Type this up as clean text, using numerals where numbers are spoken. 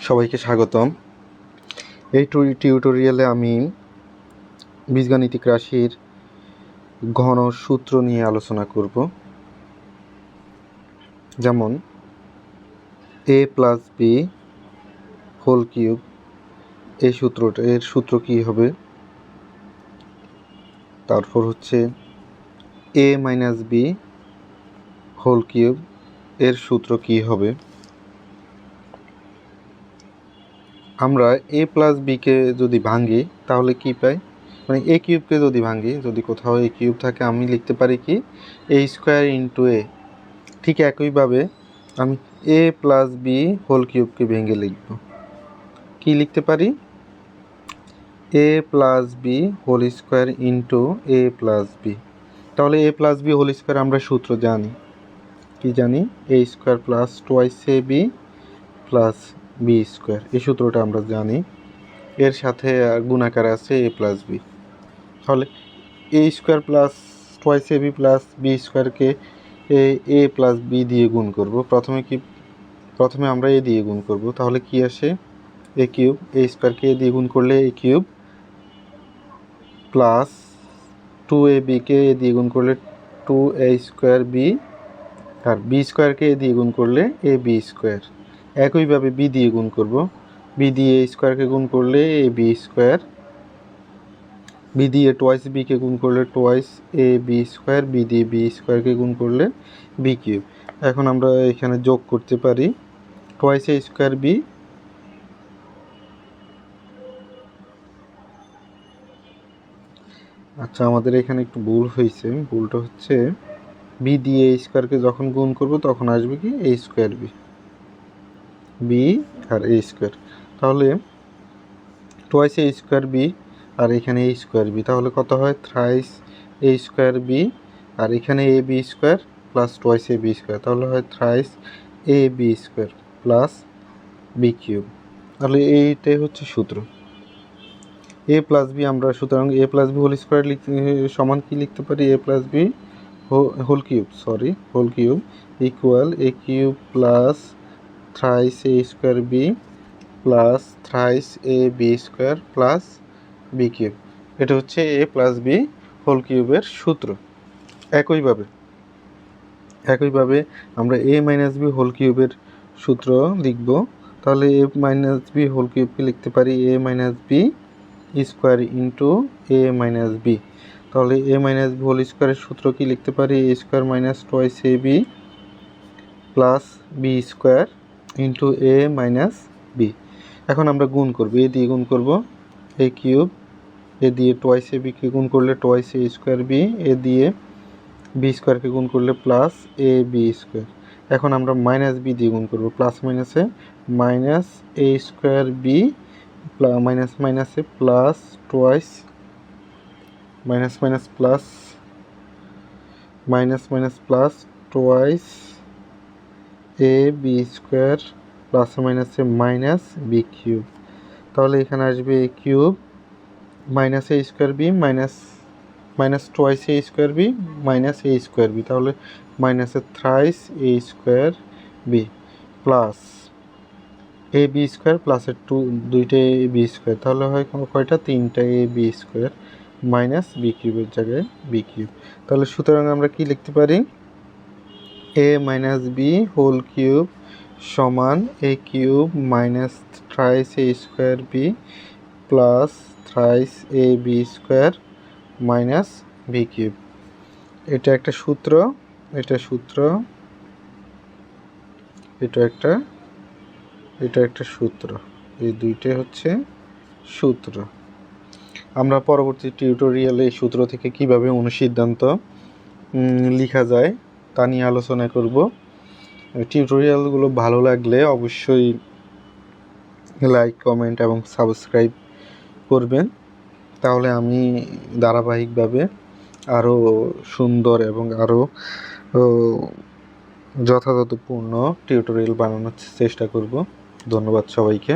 সবাইকে স্বাগতম। এই টিউটোরিয়ালে আমি বীজগাণিতিক রাশির ঘন সূত্র নিয়ে আলোচনা করব। যেমন a plus B whole cube, এর সূত্র কী হবে। তারপর হচ্ছে a minus B whole cube, এর সূত্র কী হবে। আমরা a প্লাস বিকে যদি ভাঙি তাহলে কি পাই, মানে এ কিউবকে যদি ভাঙি, যদি কোথাও এ কিউব থাকে আমি লিখতে পারি কি a স্কোয়ার ইন্টু এ। ঠিক একইভাবে আমি a প্লাস বি হোল কিউবকে ভেঙে লিখব, কি লিখতে পারি a plus B whole square into A plus B. তাহলে a plus B whole square আমরা সূত্র জানি, কি জানি a square plus twice A B plus B square, এই সূত্রটা আমরা জানি। এর সাথে গুণাকার আছে a প্লাস বি। তাহলে a square plus twice A B plus B স্কোয়ারকে এ প্লাস বি দিয়ে গুণ করব। প্রথমে আমরা এ দিয়ে গুণ করব, তাহলে কি আসে এ কিউব, এ স্কোয়ারকে এ দিয়ে গুণ করলে এ কিউব প্লাস টু এ বিকে এ দিয়ে গুণ করলে টু এ স্কোয়ার বি, আর বি স্কোয়ারকে এ দিয়ে গুণ করলে এ বি স্কোয়ার। একইভাবে বি দিয়ে গুণ করব, বি দিয়ে এ স্কোয়ারকে গুণ করলে এ বি স্কোয়ার, বি দিয়ে টোয়াইস বিকে গুণ করলে twice A B square, B দিয়ে বি স্কোয়ারকে গুণ করলে বি কিউব। এখন আমরা এখানে যোগ করতে পারি টোয়াইস এ স্কোয়ার বি আচ্ছা, আমাদের এখানে একটু ভুল হয়েছে। ভুলটা হচ্ছে বি দিয়ে এ স্কোয়ারকে যখন গুণ করব তখন আসবে কি এ স্কোয়ার বি, বি আর এ স্কোয়ার। তাহলে টোয়াইস এ স্কোয়ার বি আর এখানে এ স্কোয়ার বি, তাহলে কত হয় থ্রাইস এ স্কোয়ার বি, আর এখানে A B square plus twice A B square, তাহলে হয় thrice A B square plus B cube. তাহলে এইটাই হচ্ছে সূত্র এ প্লাস বি। আমরা সুতরাং A plus B whole square সমান কি লিখতে পারি, A plus B whole cube equal A cube plus thrice A square B plus thrice A B square plus B cube. এটা হচ্ছে এ প্লাস বি হোল কিউবের সূত্র। একইভাবে আমরা এ মাইনাস বি হোল কিউবের সূত্র লিখব। তাহলে এ মাইনাস বি হোল কিউবকে লিখতে পারি A minus B square into A minus B. তাহলে এ মাইনাস বি হোল স্কোয়ারের সূত্র কি লিখতে পারি A square minus twice A B plus B square into A minus B. এখন আমরা গুণ করব, এ দিয়ে গুণ করব এ কিউব, এ দিয়ে টোয়াইস এ বিকে গুণ করলে টোয়াইস এ স্কোয়ার বি, এ দিয়ে বি স্কোয়ারকে গুণ করলে প্লাস এ বি স্কোয়ার। এখন আমরা মাইনাস বি দিয়ে গুণ করব, প্লাস মাইনাসে minus A square B minus মাইনাসে plus twice minus minus plus minus minus plus twice A B square plus মাইনাসে মাইনাস বি কিউব। তাহলে এখানে আসবে A cube minus A square B minus minus twice A square B minus A square B, তাহলে মাইনাসে thrice A square B plus A B square প্লাসের দুইটা A B square, তাহলে হয় কয়টা তিনটা A B square minus B কিউবের জায়গায় বি কিউব। তাহলে সুতরাং আমরা কি লিখতে পারি A minus B whole cube সমান A cube minus thrice A square B plus thrice A B square minus B cube. এটা একটা সূত্র, এটা একটা সূত্র, এই দুইটাই হচ্ছে সূত্র। আমরা পরবর্তী টিউটোরিয়ালে এই সূত্র থেকে কিভাবে অনুসিদ্ধান্ত লেখা যায় তা নিয়ে আলোচনা করব। টিউটোরিয়ালগুলো ভালো লাগলে অবশ্যই লাইক, কমেন্ট এবং সাবস্ক্রাইব করবেন, তাহলে আমি ধারাবাহিকভাবে আরও সুন্দর এবং আরও যথাযথপূর্ণ টিউটোরিয়াল বানানোর চেষ্টা করব। ধন্যবাদ সবাইকে।